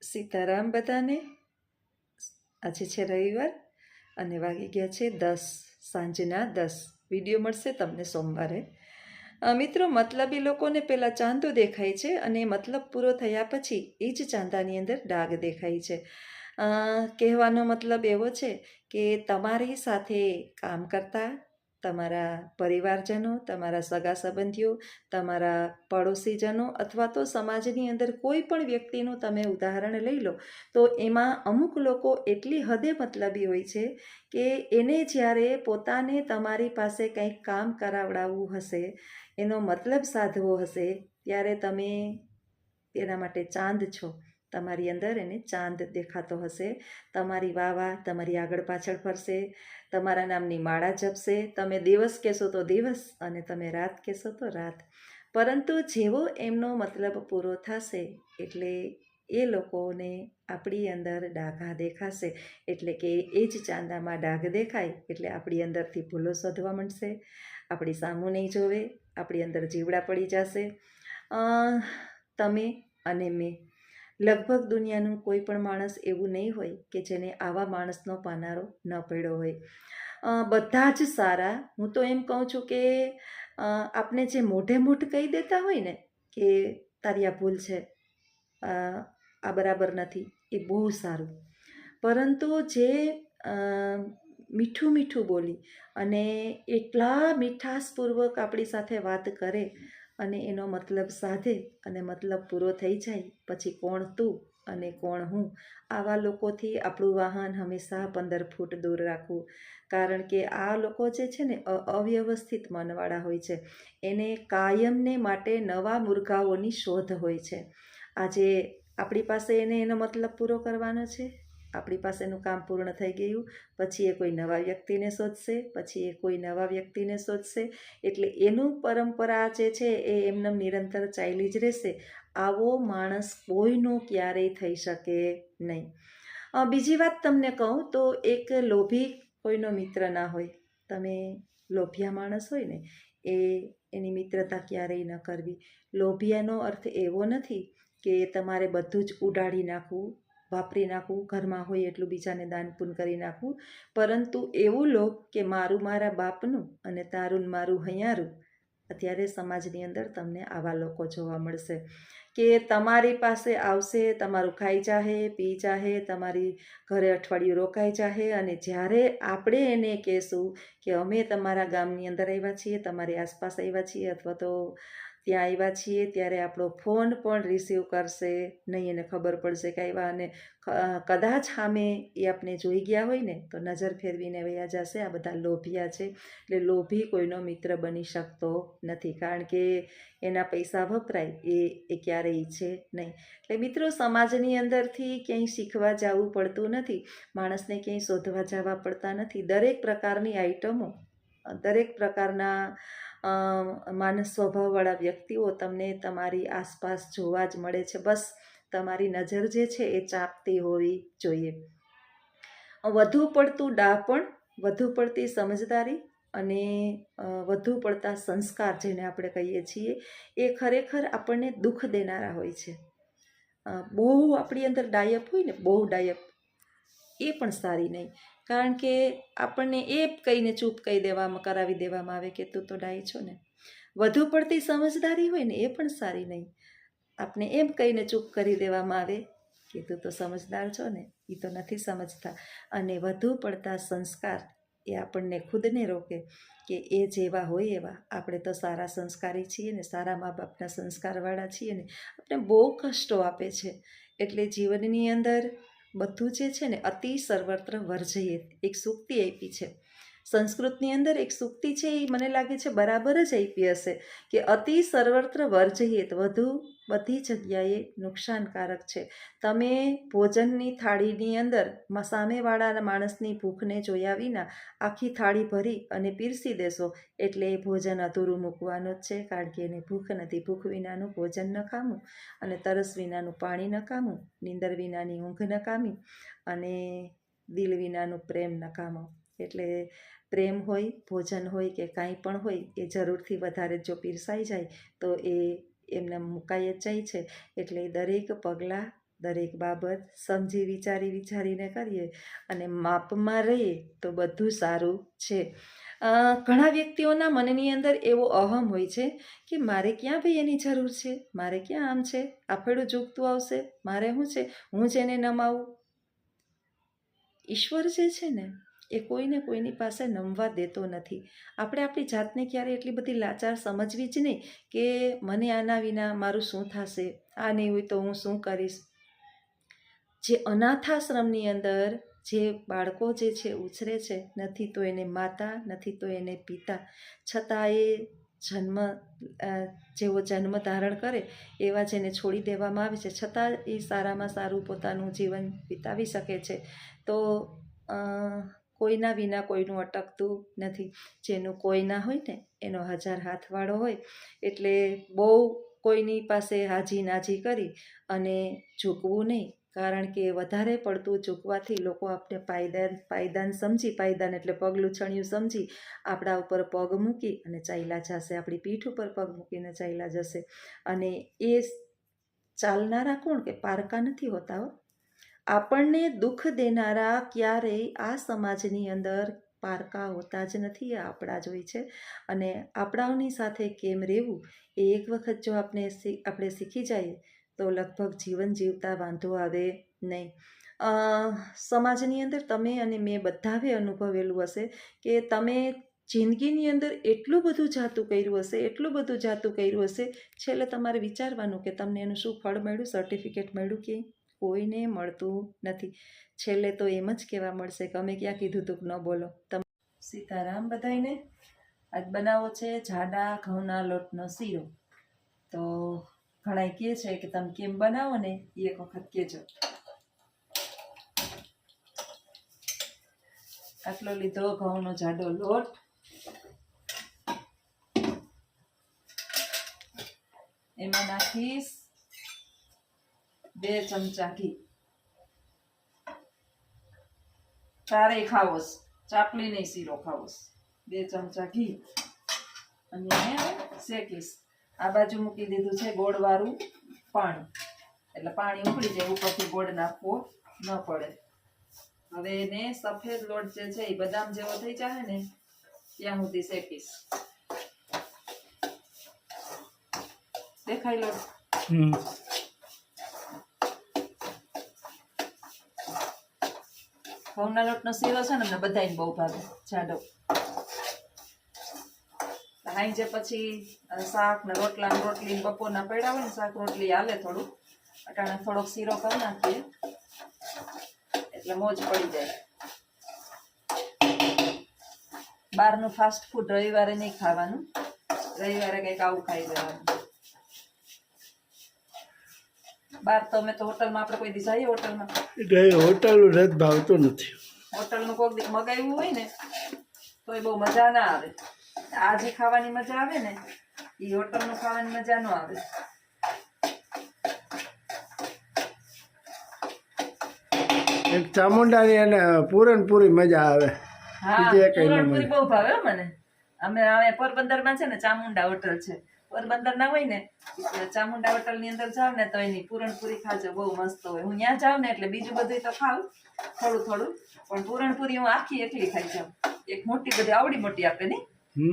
સીતારામ બધાને। આજે છે રવિવાર અને વાગી ગયા છે 10, સાંજના 10। વિડીયો મળશે તમને સોમવારે। મિત્રો, મતલબી લોકોને પહેલાં ચાંદો દેખાય છે અને મતલબ પૂરો થયા પછી એ જ ચાંદાની અંદર ડાઘ દેખાય છે। કહેવાનો મતલબ એવો છે કે તમારી સાથે કામ કરતા તમારા પરિવારજનો, તમારા સગા સંબંધીઓ, તમારા પડોશીજનો અથવા તો સમાજની અંદર કોઈ પણ વ્યક્તિનું તમે ઉદાહરણ લઈ લો તો એમાં અમુક લોકો એટલી હદે મતલબી હોય છે કે એને જ્યારે પોતાને તમારી પાસે કંઈક કામ કરાવડાવવું હશે, એનો મતલબ સાધવો હશે, ત્યારે તમે તેના માટે ચાંદ છો। તમારી અંદર એને ચાંદ દેખાતો હશે। તમારી વાહ તમારી આગળ પાછળ ફરશે, તમારા નામની માળા જપશે, તમે દિવસ કહેશો તો દિવસ અને તમે રાત કહેશો તો રાત। પરંતુ જેવો એમનો મતલબ પૂરો થશે એટલે એ લોકોને આપણી અંદર ડાઘા દેખાશે। એટલે કે એ જ ચાંદામાં ડાઘ દેખાય એટલે આપણી અંદરથી ભૂલો શોધવા માંડશે, આપણી સામું નહીં જોવે, આપણી અંદર જીવડા પડી જશે। તમે અને મેં, લગભગ દુનિયાનું કોઈ પણ માણસ એવું નહીં હોય કે જેને આવા માણસનો પાનારો ન પડ્યો હોય। બધા જ સારા। હું તો એમ કહું છું કે આપણે જે મોઢે મોઢ કહી દેતા હોય ને કે તારી આ ભૂલ છે, આ બરાબર નથી, એ બહુ સારું। પરંતુ જે મીઠું મીઠું બોલી અને એટલા મીઠાશપૂર્વક આપણી સાથે વાત કરે અને એનો મતલબ સાધે અને મતલબ પૂરો થઈ જાય પછી કોણ તું અને કોણ હું, આવા લોકોથી આપણું વાહન હંમેશા 15 ફૂટ દૂર રાખવું। કારણ કે આ લોકો જે છે ને અવ્યવસ્થિત મનવાળા હોય છે, એને કાયમને માટે નવા મુર્ગાઓની શોધ હોય છે। આજે આપણી પાસે એને એનો મતલબ પૂરો કરવાનો છે, આપણી પાસેનું કામ પૂર્ણ થઈ ગયું પછી એ કોઈ નવા વ્યક્તિને શોધશે, પછી એ કોઈ નવા વ્યક્તિને શોધશે, એટલે એનું પરંપરા જે છે એ એમને નિરંતર ચાલી જ રહેશે। આવો માણસ કોઈનો ક્યારેય થઈ શકે નહીં। બીજી વાત તમને કહું તો એક લોભી કોઈનો મિત્ર ના હોય। તમે લોભિયા માણસ હોય ને એની મિત્રતા ક્યારેય ન કરવી। લોભિયાનો અર્થ એવો નથી કે તમારે બધું જ ઉડાડી નાખવું, વાપરી નાખવું, ઘરમાં હોય એટલું બીજાને દાન પૂન કરી નાખવું, પરંતુ એવું લોભ કે મારું મારા બાપનું અને તારું મારું હૈયારું। અત્યારે સમાજની અંદર તમને આવા લોકો જોવા મળશે કે તમારી પાસે આવશે, તમારું ખાઈ જાહે, પી જાહે, તમારી ઘરે અઠવાડિયું રોકાઈ જાહે અને જ્યારે આપણે એને કહેશું કે અમે તમારા ગામની અંદર આવ્યા છીએ, તમારી આસપાસ આવ્યા છીએ અથવા તો ત્યાં આવ્યા છીએ, ત્યારે આપણો ફોન પણ રિસીવ કરશે નહીં। એને ખબર પડશે કે આવ્યા અને કદાચ સામે એ આપણે જોઈ ગયા હોય ને તો નજર ફેરવીને વયા જશે। આ બધા લોભિયા છે। એટલે લોભી કોઈનો મિત્ર બની શકતો નથી, કારણ કે એના પૈસા વપરાય એ ક્યારેય ઈચ્છે નહીં। એટલે મિત્રો, સમાજની અંદરથી ક્યાંય શીખવા જવું પડતું નથી, માણસને ક્યાંય શોધવા જવા પડતા નથી। દરેક પ્રકારની આઈટમો, દરેક પ્રકારના માનસ સ્વભાવવાળા વ્યક્તિઓ તમને તમારી આસપાસ જોવા જ મળે છે। બસ તમારી નજર જે છે એ ચાંપતી હોવી જોઈએ। વધુ પડતું ડાપણ, વધુ પડતી સમજદારી અને વધુ પડતા સંસ્કાર જેને આપણે કહીએ છીએ એ ખરેખર આપણને દુઃખ દેનારા હોય છે। બહુ આપણી અંદર ડાયપ હોય ને, બહુ ડાયપ, એ પણ સારી નહીં, કારણ કે આપણને એ કહીને ચૂપ કહી દેવામાં કરાવી દેવામાં આવે કે તું તો ડાય છો ને। વધુ પડતી સમજદારી હોય ને એ પણ સારી નહીં, આપણે એમ કહીને ચૂપ કરી દેવામાં આવે કે તું તો સમજદાર છો ને, એ તો નથી સમજતા। અને વધુ પડતા સંસ્કાર એ આપણને ખુદને રોકે કે એ જેવા હોય એવા, આપણે તો સારા સંસ્કારી છીએ ને, સારા મા બાપના સંસ્કારવાળા છીએ ને, આપણે બહુ કષ્ટો આપે છે। એટલે જીવનની અંદર બધું જે છે ને અતિ સર્વત્ર વર્જયેત, એક સૂક્તિ આપી છે સંસ્કૃતની અંદર, એક સૂક્તિ છે એ મને લાગે છે બરાબર જ આપી હશે કે અતિ સર્વત્ર વર્જયેત, વધુ બધી જગ્યાએ નુકસાનકારક છે। તમે ભોજનની થાળીની અંદર સામેવાળા માણસની ભૂખને જોયા વિના આખી થાળી ભરી અને પીરસી દેશો એટલે એ ભોજન અધૂરું મૂકવાનું જ છે, કારણ કે એને ભૂખ નથી। ભૂખ વિનાનું ભોજન નકામું અને તરસ વિનાનું પાણી નકામું, નીંદર વિનાની ઊંઘ નકામી અને દિલ વિનાનું પ્રેમ નકામો। એટલે પ્રેમ હોય, ભોજન હોય કે કાંઈ પણ હોય એ જરૂરથી વધારે જો પીરસાઈ જાય તો એ એમને મુકાઈ જ જાય છે। એટલે દરેક પગલાં દરેક બાબત સમજી વિચારીને કરીએ અને માપમાં રહીએ તો બધું સારું છે. ઘણા વ્યક્તિઓના મનની અંદર એવો અહમ હોય છે કે મારે ક્યાં ભાઈ એની જરૂર છે, મારે ક્યાં આમ છે, આફેડું ઝૂકતું આવશે, મારે શું છે, હું જેને નમાવું. ઈશ્વર જે છે ને એ કોઈને કોઈની પાસે નમવા દેતો નથી. આપણે આપણી જાતને ક્યારે એટલી બધી લાચાર સમજવી જ નહીં કે મને આના વિના મારું શું થશે, આ નહીં હોય તો હું શું કરીશ. જે અનાથાશ્રમની અંદર જે બાળકો જે છે ઉછરે છે, નથી તો એને માતા, નથી તો એને પિતા, છતાં એ જેવો જન્મ ધારણ કરે એવા જેને છોડી દેવામાં આવે છે, છતાં એ સારામાં સારું પોતાનું જીવન વિતાવી શકે છે. તો કોઈના વિના કોઈનું અટકતું નથી. જેનું કોઈ ના હોય ને એનો 1000 હાથવાળો હોય. એટલે બહુ કોઈની પાસે હાજી નાજી કરી અને ઝૂકવું નહીં, કારણ કે વધારે પડતું ઝૂકવાથી લોકો આપણે પાયદાન એટલે પગલું છણિયું સમજી આપણા ઉપર પગ મૂકી અને ચાલ્યા જશે, આપણી પીઠ ઉપર પગ મૂકીને ચાલ્યા જશે. અને એ ચાલનારા કોણ કે પારકા નથી હોતા હો. આપણને દુઃખ દેનારા ક્યારેય આ સમાજની અંદર પારકા હોતા જ નથી, એ આપણા જ હોય છે. અને આપણાઓની સાથે કેમ રહેવું એ એક વખત જો આપણે શીખી જઈએ તો લગભગ જીવન જીવતા વાંધો આવે નહીં. સમાજની અંદર તમે અને મેં બધાએ અનુભવેલું હશે કે તમે જિંદગીની અંદર એટલું બધું જાતું કર્યું હશે, છેલ્લે તમારે વિચારવાનું કે તમને એનું શું ફળ મળ્યું, સર્ટિફિકેટ મળ્યું કે કોઈને મળતું નથી. છેલ્લે તો એમ જ કહેવા મળશે કે અમે ક્યાં કીધું તું ન બોલો. સીતારામ બધાઈને. આજ બનાવો છે જાડા ઘઉંના લોટનો શીરો. તો ઘણા કહે છે કે તમે કેમ બનાવો ને એ એક વખત કહેજો. આટલો લીધો ઘઉંનો જાડો લોટ. એમાં નાખીશ 2 ચમચા ઘી. તારે ખાવો ચાપલી નહીં, શીરો ખાવો. 2 ચમચા ઘી અને શેકીશ. આ બાજુ મૂકી દીધું છે ગોળવાળું પાણી, એટલે પાણી ઉકળી જાય, ઉપરથી ગોળ નાખવો ન પડે. હવે એને સફેદ લોટ જે છે એ બદામ જેવો થઈ જાય ને ત્યાં સુધી શેકીશ. દેખાય લોટ? ઘઉંના લોટનો શીરો છે ને અમને બધાને બહુ ભાવે, જાડો. હાંજે પછી શાક ને રોટલી બપોરના પડ્યા હોય ને શાક રોટલી હાલે થોડું, અટાણે થોડોક શીરો કરી નાખીએ એટલે મોજ પડી જાય. બહારનું ફાસ્ટ ફૂડ રવિવારે નહીં ખાવાનું, રવિવારે કંઈક આવું ખાઈ લેવાનું. બહાર તો અમે તો હોટલમાં આપણે કોઈ દી જઈએ હોટલમાં, હોટલનું રદ ભાવતું નથી. હોટલનું કોઈક દી મગાવ્યું હોય ને તો એ બહુ મજા ના આવે. આ જે ખાવાની મજા આવે ને એ હોટલનું ખાવાની મજા ન આવે. એક ચામુંડાની અને પૂરણપૂરી મજા આવે. હા, પૂરણપૂરી બહુ ભાવે મને. અમે પોરબંદરમાં છે ને ચામુંડા હોટલ છે, પોરબંદર ના હોય ને ચામુંડા હોટલ ની અંદર જાવ ને તો એની પૂરણપૂરી ખાજો, બહુ મસ્ત હોય. હું ત્યાં જાઉં ને એટલે બીજું બધું તો ખાવ થોડું, પણ પૂરણપૂરી હું આખી એકલી ખાઈ જાઉં. એક મોટી બધી આવડી મોટી આપે ને,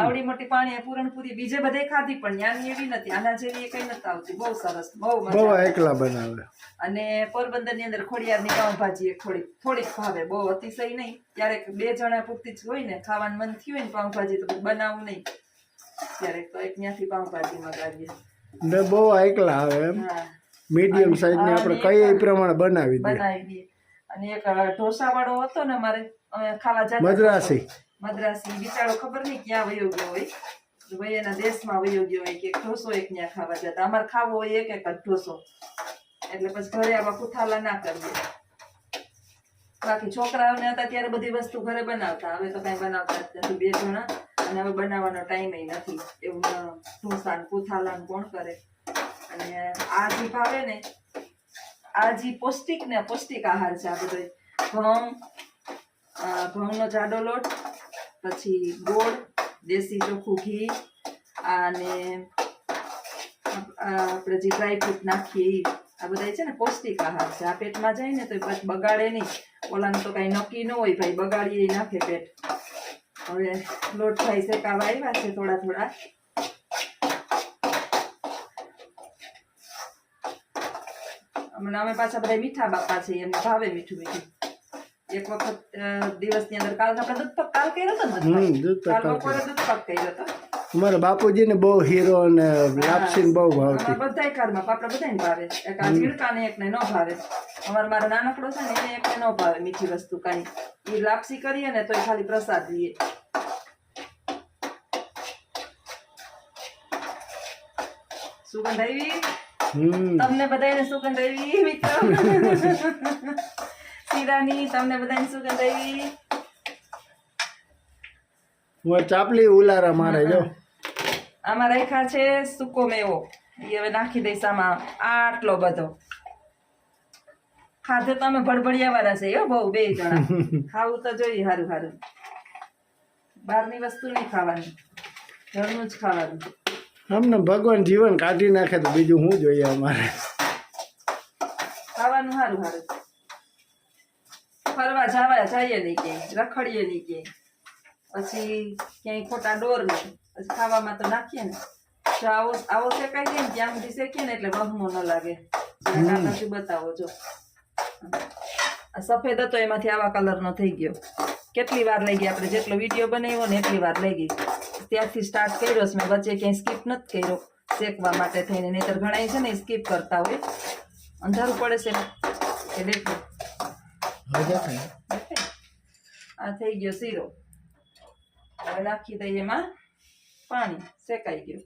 આવડી મોટી પાણી પૂરણપૂરી બીજે બધે ખાધી, પણ ત્યાંની એવી નથી, આના જેવી કઈ નથી આવતી. બહુ સરસ, બહુ મજા એકલા બનાવે. અને પોરબંદર ની અંદર ખોડિયારની પાઉંભાજી એક થોડીક ભાવે, બહુ અતિશય નહીં. ક્યારેક 2 જણા પૂરતી જ હોય ને, ખાવાનું મન થયું હોય ને પાઉંભાજી તો બનાવવું નહીં, ક્યારેક તો એક ત્યાંથી પાઉંભાજી મગાવીએ ને બહુ એકલા આવે એમ. મીડિયમ સાઈઝ ને આપણે કઈ એ પ્રમાણે બનાવી દઈએ. અને એક ઢોસા વાળો હતો ને અમારે ખાવા જતા, મદ્રાસી બિચારો ખબર નહીં ક્યાં વયો ગયો હોય, ભાઈ એના દેશમાં વયો ગયો હોય કે ઢોસો એક ત્યાં ખાવા જતા. અમારે ખાવો હોય એક ઢોસો, એટલે પછી ઘરે આવા કુથાલા ના કરીએ. બાકી છોકરાઓને હતા ત્યારે બધી વસ્તુ ઘરે બનાવતા, હવે તો કઈ બનાવતા જ નથી 2 જણા, અને હવે બનાવવાનો ટાઈમ નથી. એવું ઢોસા કુથાલા કોણ કરે. અને આ જે ભાવે ને આ જે પૌષ્ટિક આહાર છે આ બધો. ઘઉંનો જાડો લોટ, પછી ગોળ, દેશી ચોખ્ખું ઘી, અને આપણે જે ડ્રાયફ્રૂટ નાખીએ આ બધા છે ને પૌષ્ટિક આહાર છે. આ પેટમાં જાય ને તો પછી બગાડે નહીં. ઓલાનું તો કઈ નક્કી ન હોય ભાઈ, બગાડી નાખે પેટ. હવે લોટ થાય શેકાવા આવ્યા છે થોડા થોડા. હમણાં અમે પાછા બધા મીઠા બાપા છીએ, એમને ભાવે મીઠું મીઠું. એક વખત દિવસની અંદર કાલ આપણે દૂધ કાલ કર્યો હતો ને, કાલ બપોરે દૂધ પાક કર્યો હતો. અમારા બાપુજી ને બહુ હીરો અને લાપસી બહુ ભાવતી. બધા ઘરમાં આપણે બધાને ભાવે. એક આ ઝીણકા ને એકને ન ભાવે. મારો નાનકડો છે ને એને એકને ન ભાવે મીઠી વસ્તુ કાંઈ. એ લાપસી કરીએ ને તો એ ખાલી પ્રસાદ દઈએ. સુગંધ આવી તમને બધાને, સુગંધ આવી મિત્રો શીરાની. તમને બધાને સુગંધ આવી. ચાપલી ઉલારા મારે જો. આમાં રાખ્યા છે સૂકો મેવો. એ હવે નાખી દઈશ આમાં. આટલો બધો ખાધે તો અમે ભડભડિયા વાળા છે બહુ, 2 જણા. ખાવું તો જોઈએ સારું સારું. બહારની વસ્તુ નહીં ખાવાની, ઘરનું જ ખાવાનું. અમને ભગવાન જીવન કાઢી નાખે તો બીજું શું જોઈએ અમારે. ખાવાનું સારું સારું. ફરવા જવા જઈએ નહીં ક્યાંય, રખડીએ નહીં ક્યાંય, પછી ક્યાંય ખોટા ડોર નહીં. પછી ખાવામાં તો નાખીએ ને. જો આવો શેકાઈ જાય ને ત્યાં સુધી શેકીએ ને એટલે વહમો ન લાગે. કાકાથી બતાવો જો. આ સફેદ હતો એમાંથી આવા કલરનો થઈ ગયો. કેટલી વાર લઈ ગઈ આપણે જેટલો વિડીયો બનાવ્યો ને એટલી વાર લઈ ગઈ. ત્યારથી સ્ટાર્ટ કર્યો છે મેં, વચ્ચે ક્યાંય સ્કીપ નથી કર્યો શેકવા માટે થઈને. નહીતર ઘણા છે ને સ્કીપ કરતા હોય. અંધારું પડે છે ને એ દેખો. આ થઈ ગયો શીરો. હવે નાખી દઈએ એમાં પાણી. શેકાઈ ગયું.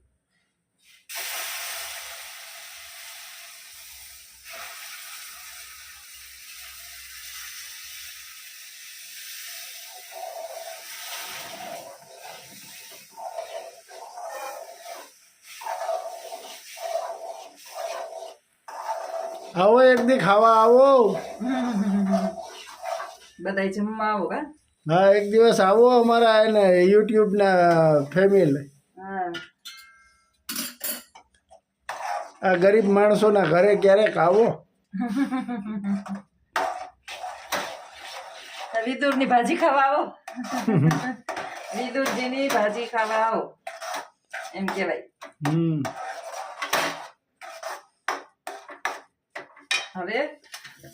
આવો એક દી ખાવા આવો. બધાય જમવા આવો કા. હા એક દિવસ આવો અમારા એને યુટ્યુબ ના ફેમિલી. હા આ ગરીબ માણસોના ઘરે ક્યારેક આવો. વિદુરની ભાજી ખાવા આવો. વિદુરજીની ભાજી ખાવા આવો એમ કહેવાય. હવે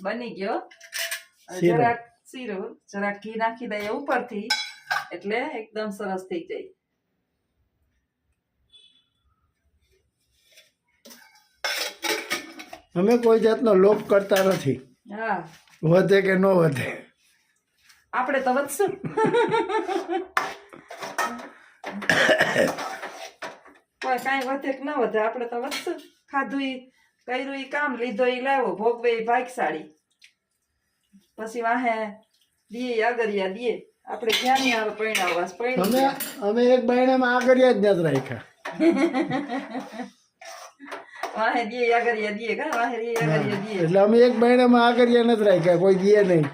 બની ગયો. જરાક શીરો, જરાક ઘી નાખી દઈએ ઉપરથી એટલે એકદમ સરસ થઈ જાય. અમે કોઈ જાતનો લોભ કરતા નથી. હા વધે કે ન વધે આપણે તો વધશું. કોઈ કાંઈ વધે કે ન વધે આપણે તો વધશું. ખાધું ઈ કર્યું ઈ કામ, લીધો ઈ લાવો, ભોગવે ઈ ભાગશાળી. પછી વાહે દીએ આગરિયા દીએ. આપણે ક્યાં નહીં આવે પરિણાવવાસ પરિણામ. અમે એક બાયણામાં આગરિયા જ નથી રાખ્યા. વાહે દીએ આગરિયા દીએ કા. વાહે દીએ આગરિયા દીએ. એટલે અમે એક બાયણામાં આગરિયા નથી રાખ્યા, કોઈ દીએ નહીં.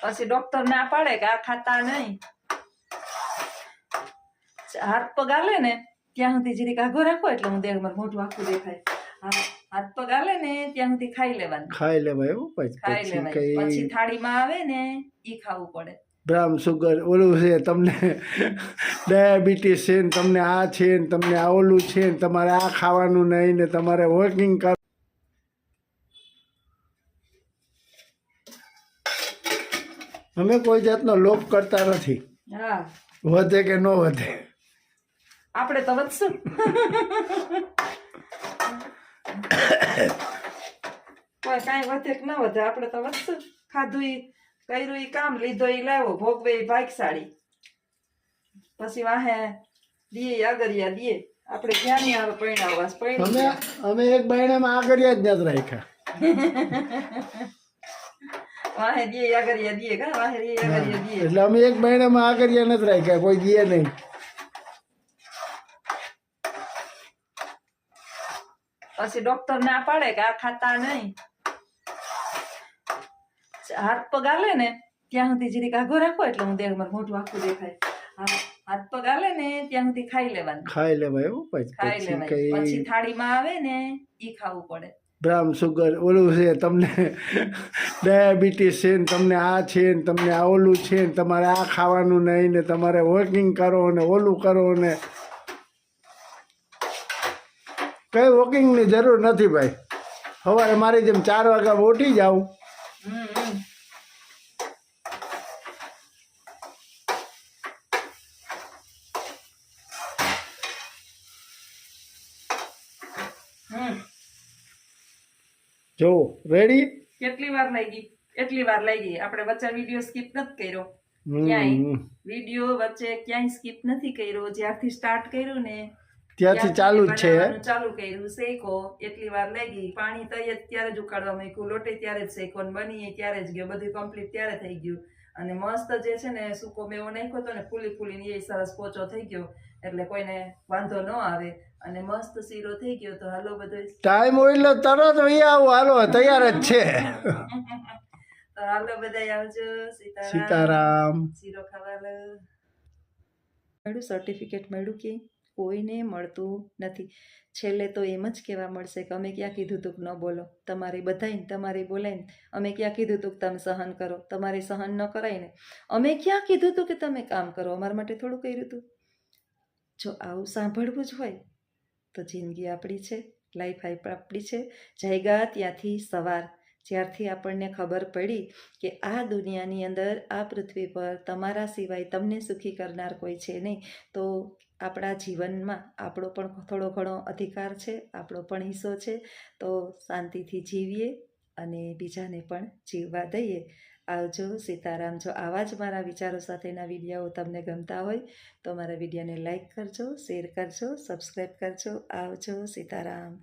પછી ડોક્ટર ના પાડે કે આ ખાતા નહીં. હાથ પગ હાલે ને ત્યાં સુધી જરીક આઘો રાખો એટલે હું દેખ મારું મોઢું આખું દેખાય. હાથ પગ હાલે ને ત્યાં સુધી ખાઈ લેવાનું. ખાઈ લેવાય એવું ખાઈ લેવાય. પછી થાળીમાં આવે ને ઈ ખાવું પડે. બ્રાઉન સુગર ઓલું છે, તમને ડાયાબિટીસ છે ને તમને આ છે ને તમને આ ઓલું છે ને તમારે આ ખાવાનું નહીં ને તમારે વોકિંગ કર. અમે કોઈ જાતનો લોભ કરતા નથી. હા વધે કે ન વધે આપણે તો વધશું. કોઈ કાંઈ વધે કે ન વધે આપણે તો વધશું. ખાધું ઈ કર્યું ઈ કામ, લીધો ઈ લાવો, ભોગવે ઈ ભાગશાળી. પછી વાહે દીએ આગરિયા દીએ. આપણે ક્યાં નહીં આવે પરિણાવવાસ પરિણામ. અમે એક બાયણામાં આગરિયા જ નથી રાખ્યા. વાહે દીએ આગરિયા દીએ કા. વાહે દીએ આગરિયા દીએ. એટલે અમે એક બાયણામાં આગરિયા નથી રાખ્યા, કોઈ દીએ નહીં. પછી ડોક્ટર ના પાડે કે આ ખાતા નહીં. હાથ પગ હાલે ને ત્યાં સુધી જરીક આઘો રાખો એટલે હું દેખ મારું મોઢું આખું દેખાય. હાથ પગ હાલે ને ત્યાં સુધી ખાઈ લેવાનું, ખાઈ લેવાય એવું ખાઈ પછી લેવાય. કઈ પછી થાળીમાં આવે ને ઈ ખાવું પડે. બ્રાઉન સુગર ઓલું છે, તમને ડાયાબિટીસ છે ને તમને આ છે ને તમને આ ઓલું છે ને તમારે આ ખાવાનું નહીં ને તમારે વોકિંગ કરો ને ઓલું કરો ને કઈ વોકિંગની જરૂર નથી ભાઈ. સવારે મારી જેમ 4 વાગ્યા ઉઠી જાઉં. જો રેડી. કેટલી વાર લાગી, એટલી વાર લાગી. આપણે વચ્ચે વિડીયો સ્કીપ નથી કર્યો ક્યાંય, વિડીયો વચ્ચે ક્યાંય સ્કીપ નથી કર્યો. જ્યારથી સ્ટાર્ટ કર્યું ને ત્યાંથી ચાલુ જ છે. બનાવવાનું ચાલુ કર્યું. શેકો એટલી વાર લાગી. પાણી તૈયાર ત્યારે જ ઉકાળવા મૂક્યું, લોટે ત્યારે જ શેકો ને બની ત્યારે જ ગયો, બધું કમ્પ્લીટ ત્યારે થઈ ગયું. અને મસ્ત જે છે ને સૂકો મેવો નાખ્યો હતો ને ફૂલી ફૂલીને એ સરસ પોચો થઈ ગયો, એટલે કોઈને વાંધો ન આવે. અને મસ્ત શીરો થઈ ગયો. તો હાલો બધું ટાઈમ હોય એટલે તરત વહી આવો. હાલો તૈયાર જ છે. તો હાલો બધા આવજો. સીતારામ. શીરો ખાવા મળ્યું, સર્ટિફિકેટ મળ્યું કે કોઈને મળતું નથી. છેલ્લે તો એમ જ કહેવા મળશે કે અમે ક્યાં કીધું તું કે ન બોલો, તમારી બધાઈને તમારી બોલાઈને અમે ક્યાં કીધું તું કે તમે સહન કરો, તમારી સહન ન કરાય ને. અમે ક્યાં કીધું તું કે તમે કામ કરો, અમારા માટે થોડું કર્યું હતું. જો આવું સાંભળવું જ હોય તો જિંદગી આપણી છે, લાઈફ આપણી છે. જાગ્યા ત્યાંથી સવાર, જ્યારથી આપણને ખબર પડી કે આ દુનિયાની અંદર, આ પૃથ્વી પર તમારા સિવાય તમને સુખી કરનાર કોઈ છે નહીં, તો આપણા જીવનમાં આપણો પણ થોડો ઘણો અધિકાર છે, આપણો પણ હિસ્સો છે. તો શાંતિથી જીવીએ અને બીજાને પણ જીવવા દઈએ. આવજો. સીતારામ. જો આવા જ મારા વિચારો સાથેના વિડીયો તમને ગમતા હોય તો મારા વિડીયોને લાઈક કરજો, શેર કરજો, સબસ્ક્રાઈબ કરજો. આવજો. સીતારામ.